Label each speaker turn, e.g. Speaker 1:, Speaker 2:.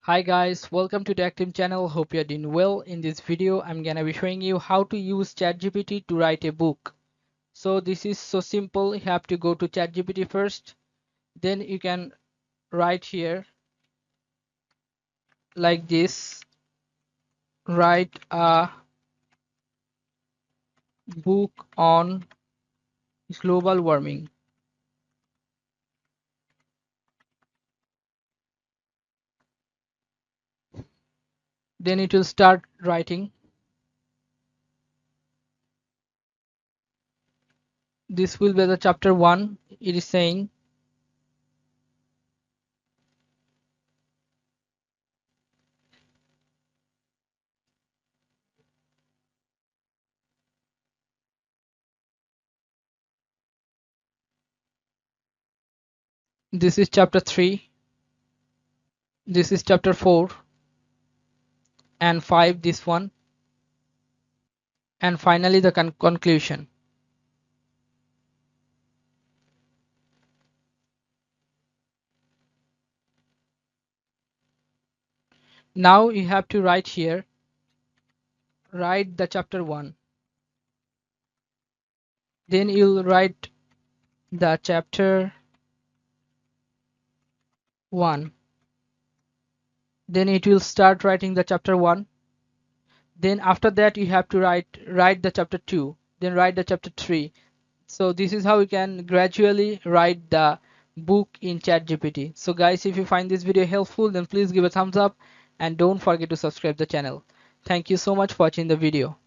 Speaker 1: Hi guys, welcome to Tactim channel. Hope you're doing well. In this video, I'm gonna be showing you how to use ChatGPT to write a book. So this is so simple. You have to go to ChatGPT first. Then you can write here like this. Write a book on global warming. Then it will start writing. This will be the chapter 1. It is saying this is chapter 3. This is chapter 4 and 5, this one, and finally the conclusion. Now you have to write here, write the chapter 1. Then you'll write the chapter 1. Then it will start writing the chapter 1. Then after that you have to write the chapter 2. Then write the chapter 3. So this is how you can gradually write the book in ChatGPT. So guys, if you find this video helpful, then please give a thumbs up and don't forget to subscribe the channel. Thank you so much for watching the video.